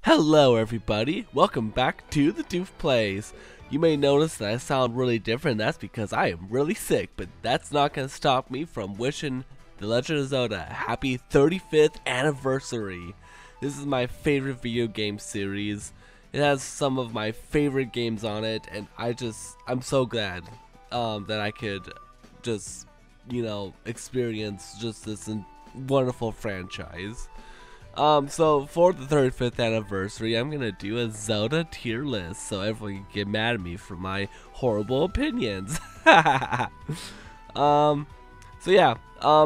Hello everybody, welcome back to the Doof Plays. You may notice that I sound really different. That's because I am really sick, but that's not going to stop me from wishing The Legend of Zelda a happy 35th anniversary. This is my favorite video game series. It has some of my favorite games on it, and I'm so glad that I could just, experience just this wonderful franchise. So for the 35th anniversary, I'm gonna do a Zelda tier list so everyone can get mad at me for my horrible opinions.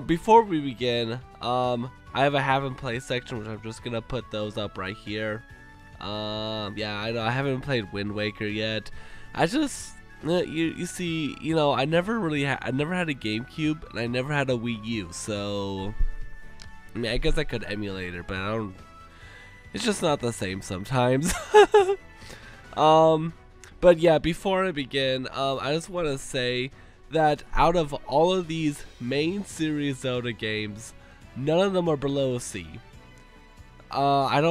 Before we begin, I have a have and play section, which I'm just gonna put those up right here. I know I haven't played Wind Waker yet. I just, you see, I never had a GameCube and I never had a Wii U, so. I mean, I guess I could emulate it, but it's just not the same sometimes. But yeah, before I begin, I just want to say that out of all of these main series Zelda games, none of them are below C. I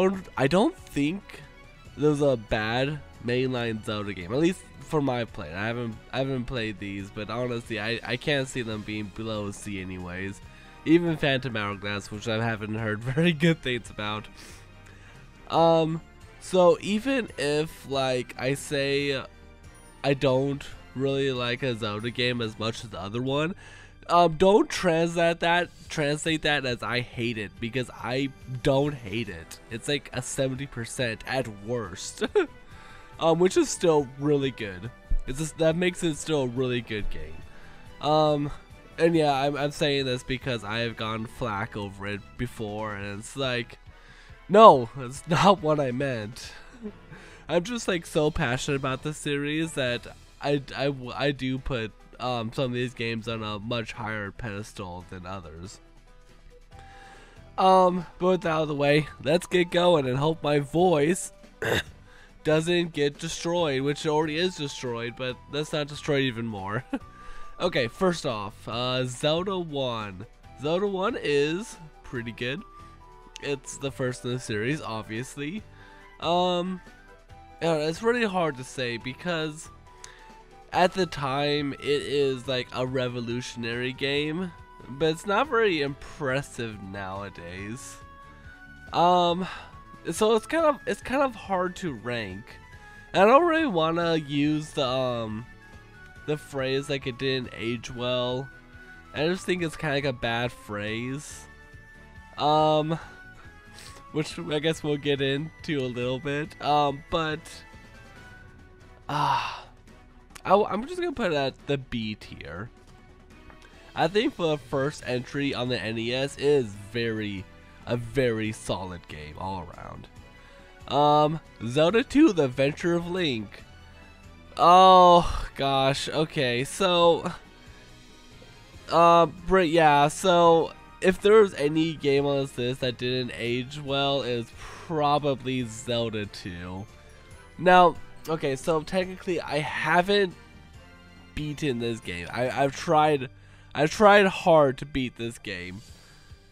don't think there's a bad mainline Zelda game, at least for my play. I haven't played these, but honestly, I can't see them being below C anyways. Even Phantom Hourglass, which I haven't heard very good things about. So even if, like, I say I don't really like a Zelda game as much as the other one, don't translate that as I hate it, because I don't hate it. It's like a 70% at worst, which is still really good. That makes it still a really good game. And yeah, I'm saying this because I have gone flack over it before, and it's like, no, that's not what I meant. I'm just like so passionate about the series that I do put some of these games on a much higher pedestal than others. But with that out of the way, let's get going and hope my voice doesn't get destroyed, which already is destroyed, but let's not destroy it even more. Okay, first off, Zelda 1. Zelda 1 is pretty good. It's the first in the series, obviously. It's really hard to say because at the time it is like a revolutionary game, but it's not very impressive nowadays. So it's kind of hard to rank. And I don't really want to use the phrase like it didn't age well. I just think it's kind of like a bad phrase, which I guess we'll get into a little bit, I'm just gonna put it at the B tier. I think for the first entry on the NES is a very solid game all around. Zelda 2: The Adventure of Link. Oh gosh, okay, so so if there was any game on this list that didn't age well, it was probably Zelda 2. Now, okay, so technically I haven't beaten this game. I've tried hard to beat this game,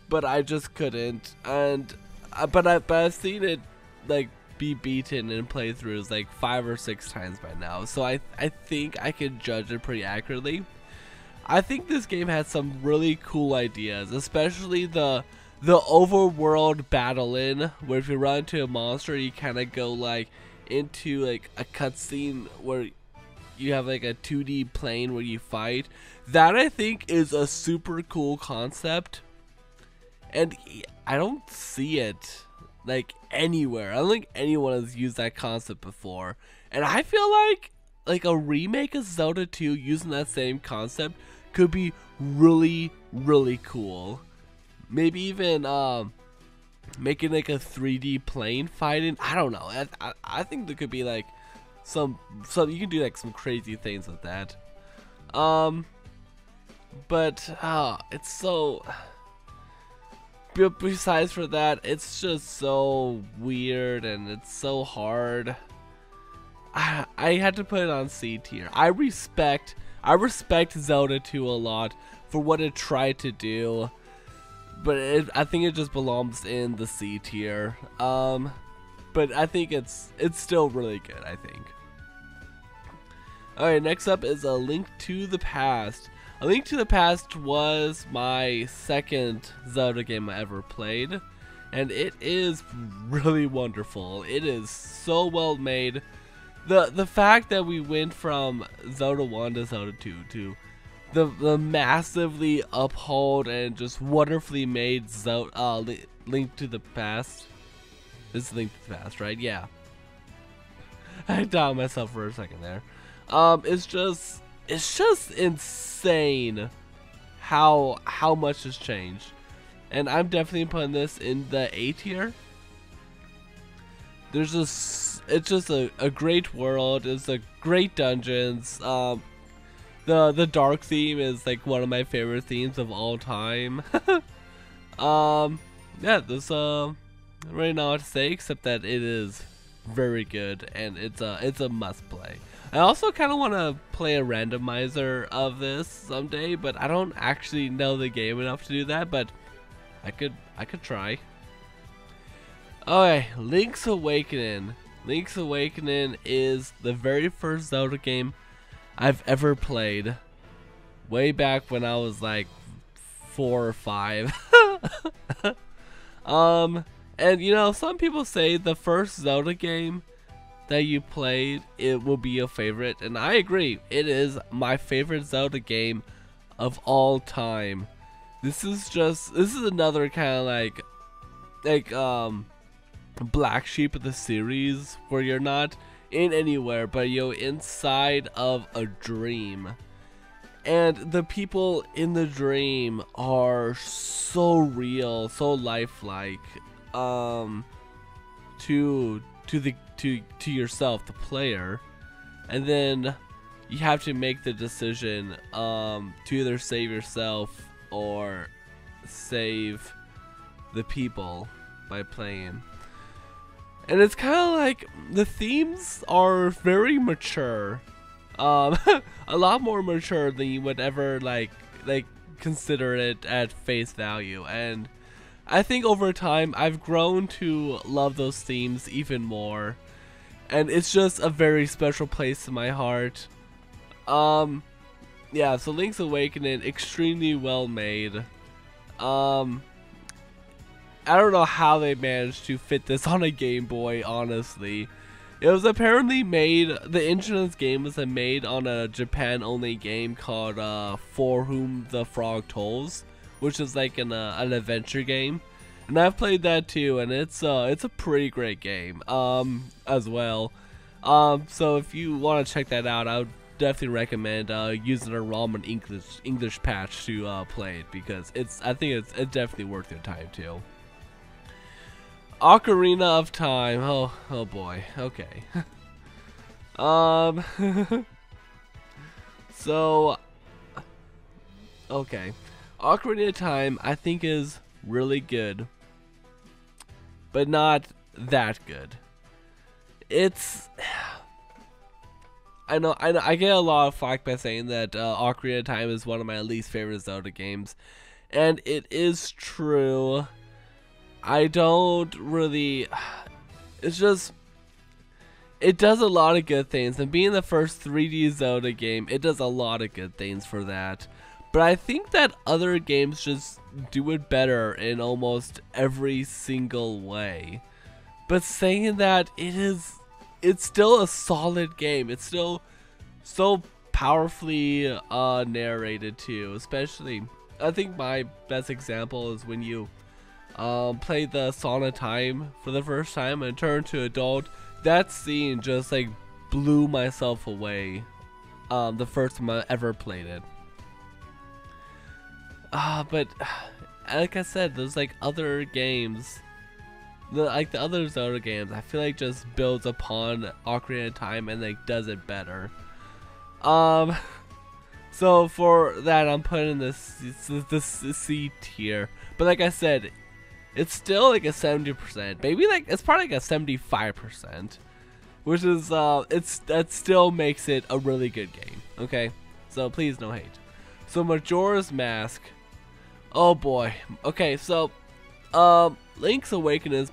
but I just couldn't, and but I've seen it like be beaten in playthroughs like 5 or 6 times by now, so I think I can judge it pretty accurately. I think this game has some really cool ideas, especially the overworld battle-in, where if you run into a monster, you kind of go like into like a cutscene where you have like a 2D plane where you fight. That I think is a super cool concept, and I don't see it like anywhere. I don't think anyone has used that concept before, and I feel like a remake of Zelda 2 using that same concept could be really, really cool. Maybe even making like a 3D plane fighting. I don't know. I think there could be like some you can do like some crazy things with that. It's so. But besides for that, it's just so weird and it's so hard. I had to put it on C tier. I respect Zelda 2 a lot for what it tried to do, but I think it just belongs in the C tier. but I think it's still really good, I think. Alright, next up is A Link to the Past. A Link to the Past was my second Zelda game I ever played, and it is really wonderful. It is so well made. The fact that we went from Zelda 1 to Zelda 2 to the massively upheld and just wonderfully made Zelda, Link to the Past. This is Link to the Past, right? Yeah. I doubted myself for a second there. It's just insane how much has changed, and I'm definitely putting this in the A tier. It's just a great world. It's a great dungeons. The dark theme is like one of my favorite themes of all time. Yeah, there's I don't really know what to say except that it is very good and it's a must play. I also kind of want to play a randomizer of this someday, but I don't actually know the game enough to do that, but I could try. Okay, Lynx Awakening. Lynx Awakening is the very first Zelda game I've ever played. Way back when I was like 4 or 5. And you know, some people say the first Zelda game that you played, it will be your favorite, and I agree. It is my favorite Zelda game of all time. This is another kind of like black sheep of the series where you're not in anywhere but you're inside of a dream, and the people in the dream are so real, so lifelike to yourself, the player, and then you have to make the decision to either save yourself or save the people by playing. And it's kind of like the themes are very mature, a lot more mature than you would ever like consider it at face value, and I think over time I've grown to love those themes even more, and it's just a very special place in my heart. Yeah, so Link's Awakening, extremely well made. I don't know how they managed to fit this on a Game Boy, honestly. It was apparently made, the engine of this game was made on a Japan-only game called For Whom the Frog Tolls, which is like an adventure game. And I've played that too, and it's a pretty great game as well. So if you want to check that out, I would definitely recommend using a ROM and English patch to play it, because I think it's definitely worth your time too. Ocarina of Time. Oh boy. Okay. So okay, Ocarina of Time I think is really good, but not that good. It's I know I get a lot of flack by saying that Ocarina of Time is one of my least favorite Zelda games, and it is true. I don't really, it's just, it does a lot of good things, and being the first 3D Zelda game, it does a lot of good things for that. But I think that other games just do it better in almost every single way. But saying that, it's still a solid game. It's still so powerfully narrated too. Especially, I think my best example is when you played the Song of Time for the first time and turned to adult. That scene just like blew myself away the first time I ever played it. But like I said, there's like other games, the other Zelda games, I feel like just builds upon Ocarina of Time and like does it better. So for that, I'm putting this C tier. But like I said, it's still like a 70%, maybe like it's probably like a 75%, which is that still makes it a really good game. Okay, so please no hate. So Majora's Mask, oh boy. Okay, so Link's Awakening is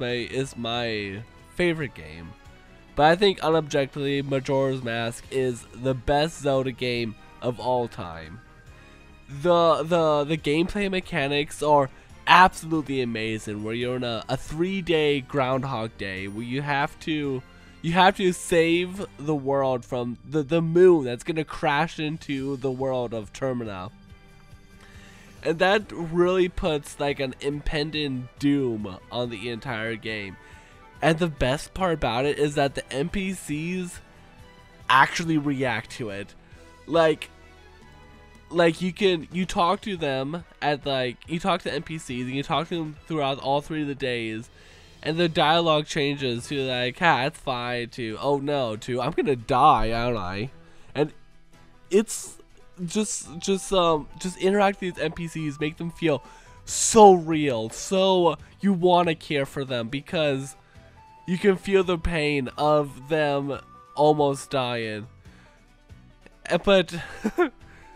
my favorite game. But I think unobjectively, Majora's Mask is the best Zelda game of all time. The gameplay mechanics are absolutely amazing, where you're in a 3-day Groundhog Day where you have to save the world from the moon that's gonna crash into the world of Termina. And that really puts like an impending doom on the entire game. And the best part about it is that the NPCs actually react to it. Like you talk to them at you talk to NPCs and you talk to them throughout all 3 of the days, and the dialogue changes to like, "Ha, it's fine," to "Oh no," to "I'm gonna die, aren't I?" And it's just interact with these NPCs, make them feel so real, so you want to care for them because you can feel the pain of them almost dying. But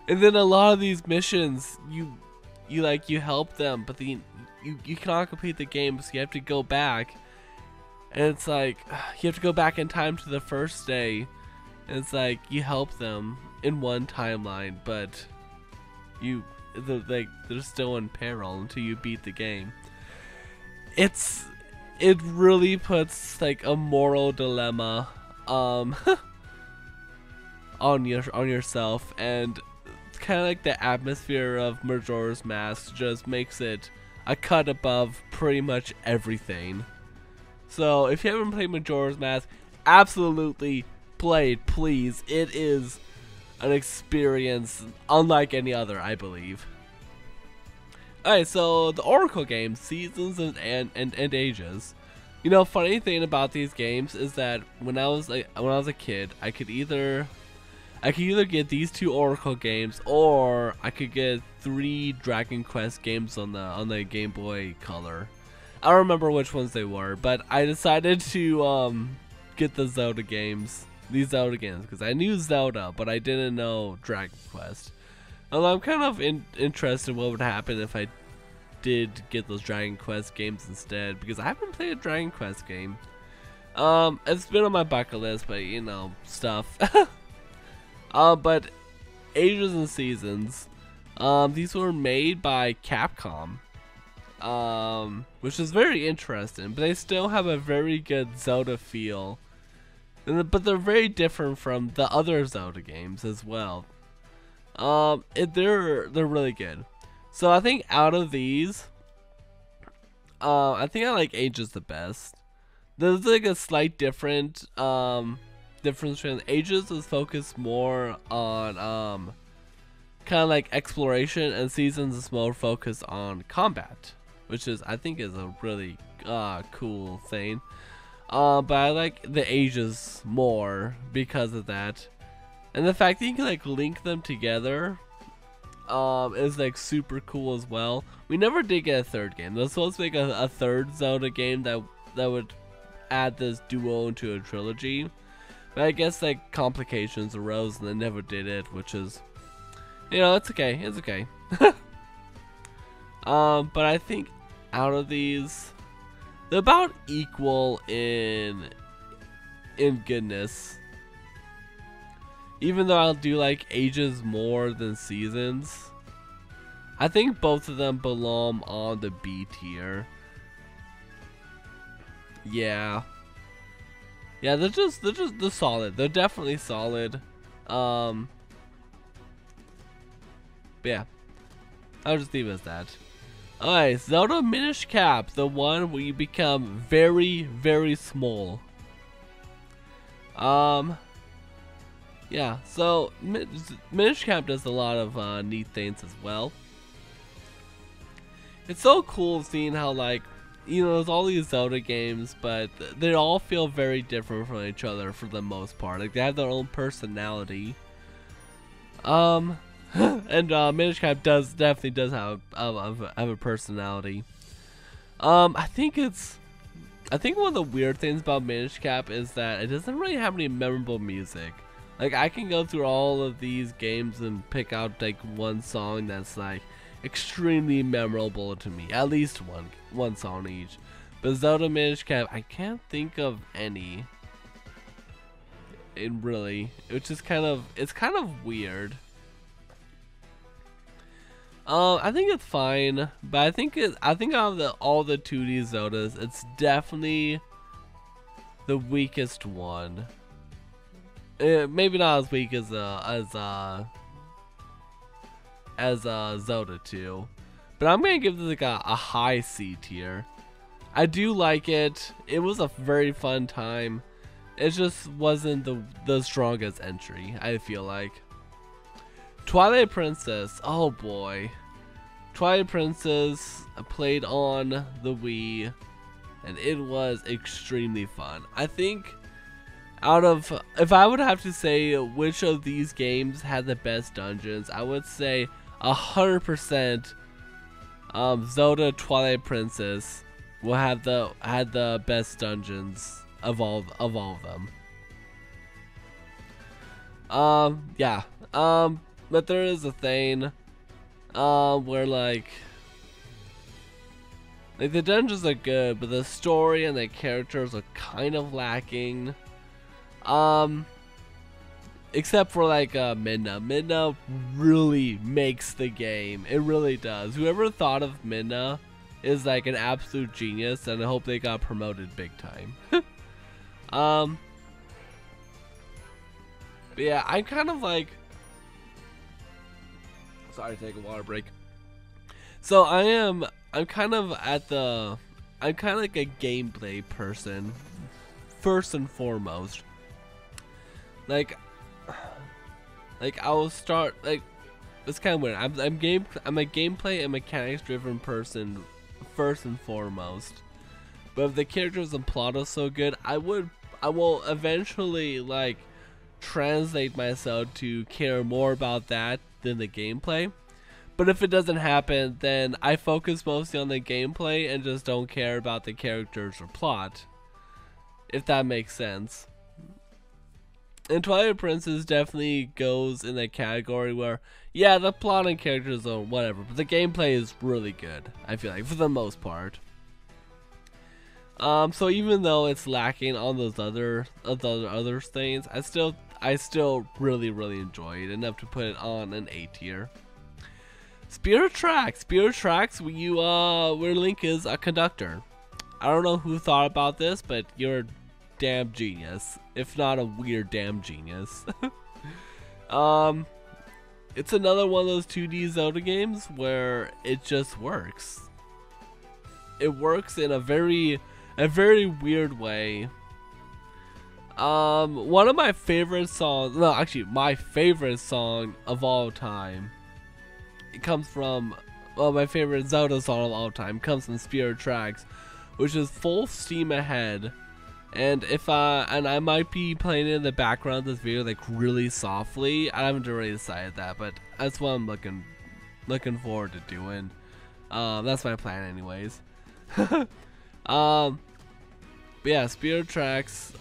and then a lot of these missions, you help them, but then you cannot complete the game, so you have to go back, and it's like you have to go back in time to the first day, and it's like you help them in one timeline, but they're still in peril until you beat the game. It really puts like a moral dilemma on yourself, and kind of like the atmosphere of Majora's Mask just makes it a cut above pretty much everything. So if you haven't played Majora's Mask, absolutely play it, please. It is an experience unlike any other, I believe. Alright, so the Oracle games, Seasons and Ages. You know, funny thing about these games is that when I was a kid, I could either get these 2 Oracle games, or I could get 3 Dragon Quest games on the Game Boy Color. I don't remember which ones they were, but I decided to get the Zelda games, these Zelda games, because I knew Zelda, but I didn't know Dragon Quest. Although I'm kind of interested in what would happen if I did get those Dragon Quest games instead, because I haven't played a Dragon Quest game. It's been on my bucket list, but you know, stuff. But Ages and Seasons, these were made by Capcom, which is very interesting, but they still have a very good Zelda feel, but they're very different from the other Zelda games as well. They're really good. So I think out of these, I think I like Ages the best. There's like a slight difference between Ages is focused more on kind of like exploration, and Seasons is more focused on combat, which is I think is a really cool thing. But I like the Ages more because of that, and the fact that you can like link them together is like super cool as well. We never did get a 3rd game. There was supposed to make a 3rd Zelda game that would add this duo into a trilogy, but I guess like complications arose and they never did it, which is, you know, it's okay. It's okay. But I think out of these, they're about equal in goodness. Even though I do like Ages more than Seasons, I think both of them belong on the B tier. Yeah, they're solid. They're definitely solid. But yeah, I'll just leave it as that. Alright, Zelda Minish Cap, the one where you become very, very small. Yeah, so Minish Cap does a lot of neat things as well. It's so cool seeing how, like, you know, there's all these Zelda games, but they all feel very different from each other for the most part. Like, they have their own personality. And Minish Cap definitely does have a personality. I think one of the weird things about Minish Cap is that it doesn't really have any memorable music. Like, I can go through all of these games and pick out like one song that's like extremely memorable to me, at least one song each. But Zelda Minish Cap, I can't think of any. It's just kind of, it's kind of weird. I think it's fine, but I think out of all the 2D Zeldas, it's definitely the weakest one. Maybe not as weak as Zelda 2, but I'm gonna give this like a high C tier. I do like it. It was a very fun time. It just wasn't the strongest entry, I feel like. Twilight Princess, oh boy. Twilight Princess, I played on the Wii, and it was extremely fun. I think if I would have to say which of these games had the best dungeons, I would say 100% Zelda Twilight Princess will had the best dungeons of all of them. Yeah. But there is a thing where like the dungeons are good, but the story and the characters are kind of lacking. Except for like Midna. Midna really makes the game. It really does. Whoever thought of Midna is like an absolute genius, and I hope they got promoted big time. But yeah, I'm kind of like, sorry to take a water break. So I'm kind of like a gameplay person first and foremost. Like I will start, like, it's kind of weird. I'm a gameplay and mechanics driven person first and foremost. But if the characters and plot are so good, I will eventually like translate myself to care more about that than the gameplay. But if it doesn't happen, then I focus mostly on the gameplay and just don't care about the characters or plot, if that makes sense. And Twilight Princess definitely goes in that category where, yeah, the plot and characters are whatever, but the gameplay is really good, I feel like, for the most part. So even though it's lacking on those other things, I still really enjoy it enough to put it on an A tier. Spirit Tracks, where Link is a conductor. I don't know who thought about this, but you're a damn genius, if not a weird damn genius. It's another one of those 2D Zelda games where it just works. It works in a very weird way. One of my favorite songs, no, actually my favorite song of all time, it comes from, well, my favorite Zelda song of all time comes from Spirit Tracks, which is Full Steam Ahead. And I might be playing it in the background of this video like really softly. I haven't really decided that, but that's what I'm looking forward to doing. That's my plan anyways. But yeah, Spirit Tracks.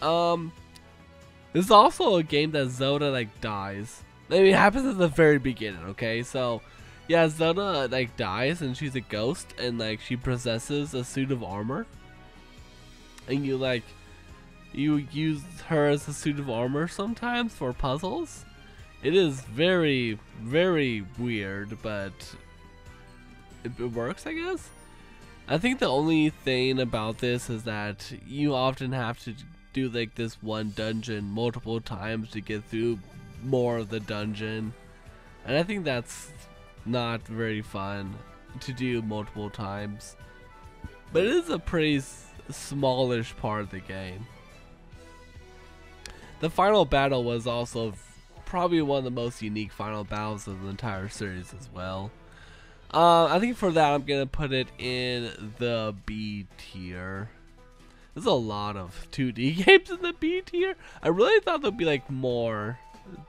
This is also a game that Zelda like dies. I mean, it happens at the very beginning, okay? So yeah, Zelda like dies and she's a ghost, and like she possesses a suit of armor. And you use her as a suit of armor sometimes for puzzles. It is very weird, but it works, I guess. I think the only thing about this is that you often have to do like this one dungeon multiple times to get through more of the dungeon, and I think that's not very fun to do multiple times. But it is a pretty smallish part of the game. The final battle was also probably one of the most unique final battles of the entire series as well. I think for that I'm gonna put it in the B tier. There's a lot of 2D games in the B tier. I really thought there'd be like more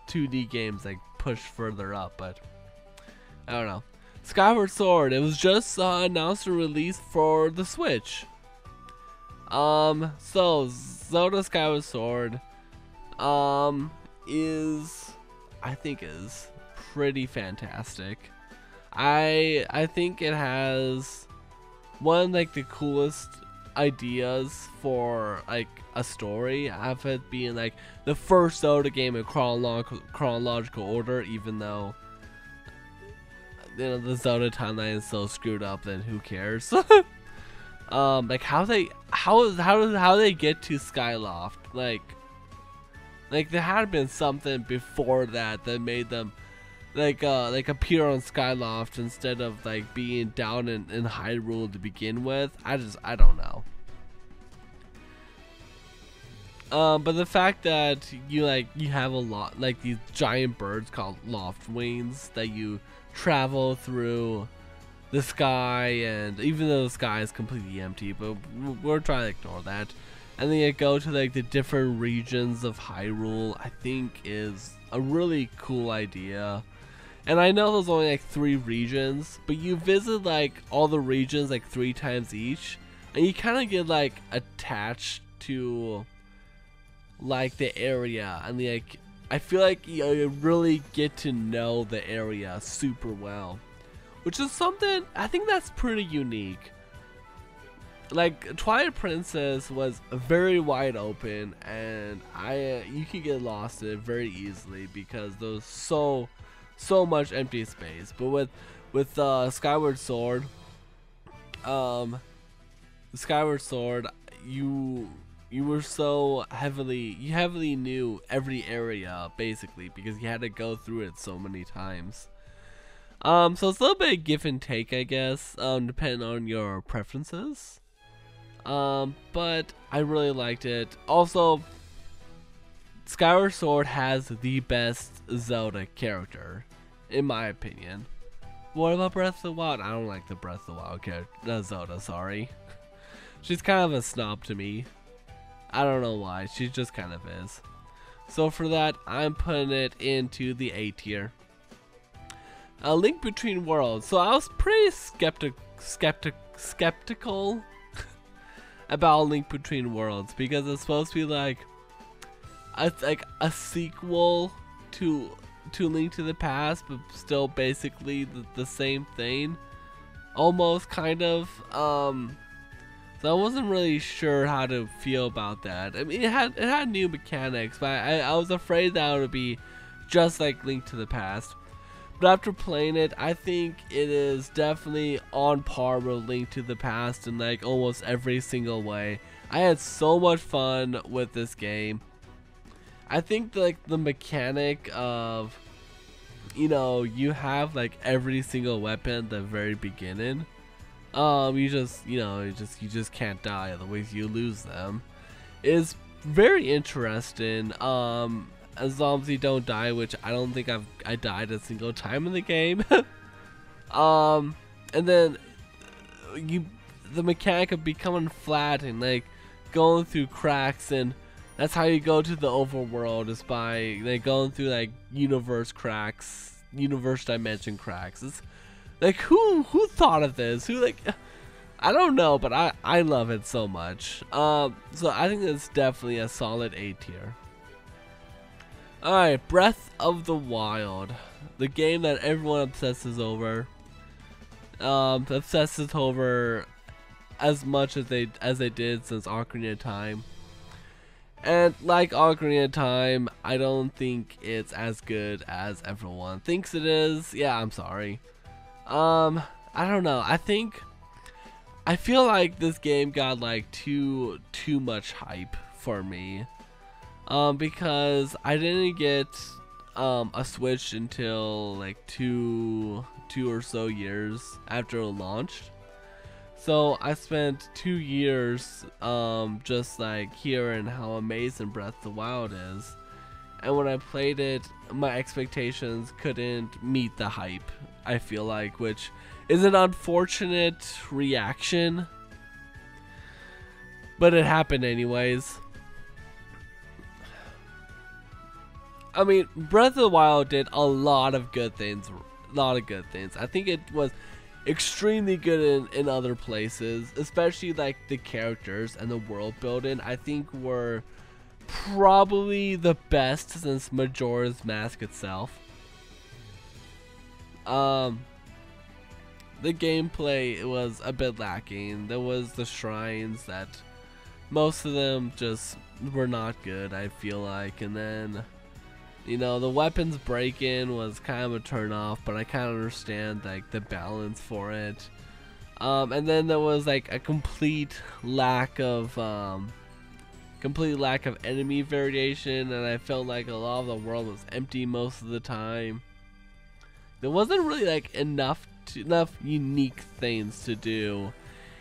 2D games like pushed further up, but I don't know. Skyward Sword, it was just announced a release for the Switch. So Zelda Skyward Sword is pretty fantastic. I think it has one like the coolest ideas for like a story, have it being like the first Zelda game in chronological order, even though the Zelda timeline is so screwed up, then who cares? Like how they get to Skyloft, like there had been something before that made them like appear on Skyloft instead of like being down in Hyrule to begin with. I don't know. But the fact that you have a lot like these giant birds called Loftwings that you travel through the sky, and even though the sky is completely empty, but we're trying to ignore that, and then you go to like the different regions of Hyrule, I think is a really cool idea. And I know there's only like 3 regions, but you visit like all the regions like 3 times each, and you kind of get like attached to like the area, and like I feel like you really get to know the area super well, which is something I think that's pretty unique. Like Twilight Princess was very wide open, and you can get lost in it very easily because there's so much empty space. But with Skyward Sword, you were so you heavily knew every area basically because you had to go through it so many times. So it's a little bit of give and take, I guess, depending on your preferences. But I really liked it. Also, Skyward Sword has the best Zelda character, in my opinion. What about Breath of the Wild? I don't like the Breath of the Wild character. Zelda, sorry. She's kind of a snob to me. I don't know why. She just kind of is. So for that, I'm putting it into the A tier. A Link Between Worlds. So I was pretty skeptical about Link Between Worlds because it's supposed to be like a sequel to Link to the Past, but still basically the same thing, almost, kind of. So I wasn't really sure how to feel about that. I mean, it had new mechanics, but I was afraid that it would be just like Link to the Past. But after playing it, I think it is definitely on par with Link to the Past in like almost every single way. I had so much fun with this game. I think like the mechanic of, you have like every single weapon at the very beginning. You just can't die, otherwise you lose them. Is very interesting. As long as you don't die, which I don't think I died a single time in the game. And then the mechanic of becoming flat and like going through cracks, and that's how you go to the overworld, is by like going through like universe dimension cracks. It's like who thought of this? I don't know, but I love it so much. So I think it's definitely a solid A tier. Alright, Breath of the Wild, the game that everyone obsesses over. Obsesses over as much as they did since Ocarina of Time. And like Ocarina of Time, I don't think it's as good as everyone thinks it is. Yeah, I'm sorry. I don't know. I feel like this game got like too much hype for me. Because I didn't get a Switch until like two or so years after it launched. So I spent 2 years just like hearing how amazing Breath of the Wild is. And when I played it, my expectations couldn't meet the hype, I feel like, which is an unfortunate reaction. But it happened anyways. I mean, Breath of the Wild did a lot of good things. I think it was extremely good in other places, especially like the characters and the world building. I think were probably the best since Majora's Mask itself. the gameplay was a bit lacking. There was the shrines that most of them just were not good, I feel like, and then, you know, the weapons break-in was kind of a turn-off, but I kind of understand like the balance for it. And then there was like a complete lack of enemy variation, and I felt like a lot of the world was empty most of the time. There wasn't really like enough unique things to do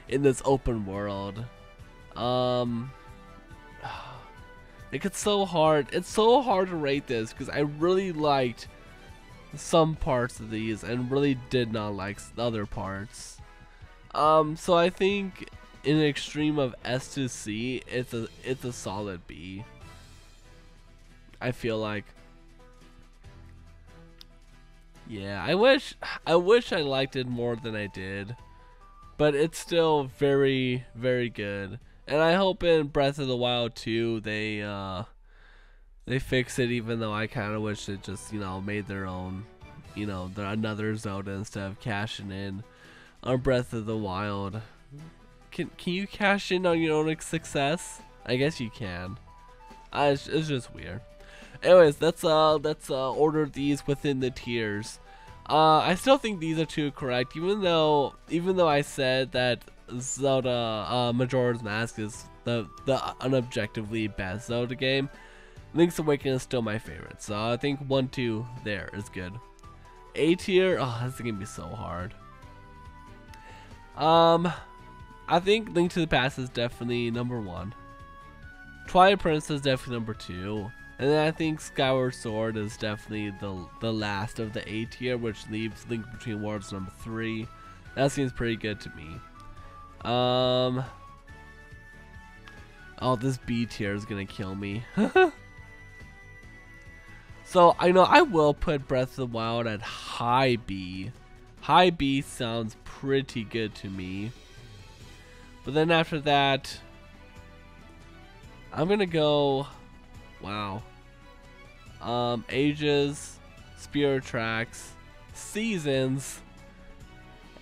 in this open world. Like, it's so hard to rate this because I really liked some parts of these and really did not like other parts. So I think in an extreme of S to C, it's a solid B. I feel like. Yeah, I wish I liked it more than I did, but it's still very, very good. And I hope in Breath of the Wild 2 they fix it, even though I kind of wish it just, you know, made their own, you know, another Zelda instead of cashing in on Breath of the Wild. Can you cash in on your own success? I guess you can. It's just weird. Anyways, let's order these within the tiers. I still think these are two correct, even though I said that Zelda Majora's Mask is the unobjectively best Zelda game. Link's Awakening is still my favorite, so I think 1, 2 there is good. A tier, oh, this is gonna be so hard. I think Link to the Past is definitely number 1. Twilight Princess is definitely number 2. And then I think Skyward Sword is definitely the last of the A tier, which leaves Link Between Worlds number 3. That seems pretty good to me. Oh, this B tier is gonna kill me. So I know I will put Breath of the Wild at high B. High B sounds pretty good to me. But then after that, I'm gonna go, wow. Ages, Spirit Tracks, Seasons,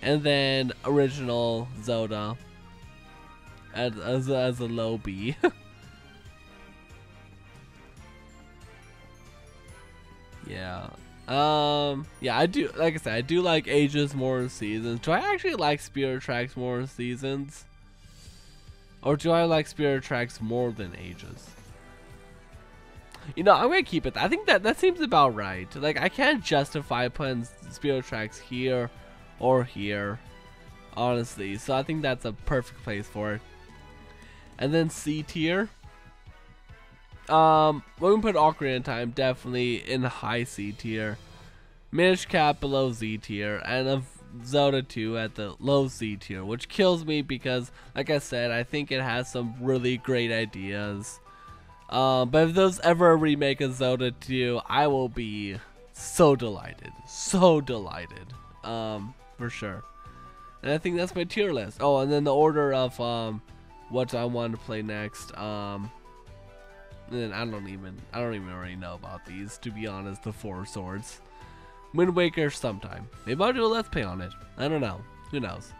and then original Zelda as a low B. Yeah. Yeah, I do, like I said, I do like Ages more than Seasons. Do I actually like Spirit Tracks more than Seasons? Or do I like Spirit Tracks more than Ages? You know, I'm gonna keep it. I think that seems about right. Like, I can't justify putting Spirit Tracks here or here, honestly. So I think that's a perfect place for it. And then C tier. We're gonna put Ocarina of Time definitely in the high C tier. Minish Cap below Z tier, and Zelda 2 at the low C tier, which kills me because, like I said, I think it has some really great ideas. But if there's ever a remake of Zelda 2, I will be so delighted. So delighted. For sure. And I think that's my tier list. Oh, and then the order of what I want to play next. And I don't even already know about these, to be honest. The 4 swords. Wind Waker sometime. Maybe I'll do a let's play on it. I don't know. Who knows?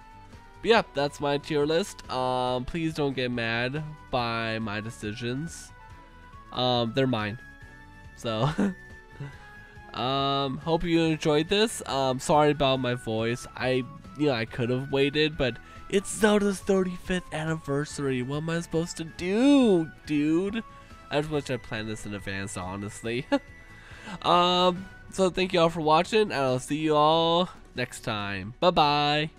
But yeah, that's my tier list. Please don't get mad by my decisions. They're mine. So hope you enjoyed this. Sorry about my voice. I could have waited, but it's Zelda's 35th anniversary. What am I supposed to do, dude? I just wish I planned this in advance, honestly. So thank you all for watching, and I'll see you all next time. Bye bye.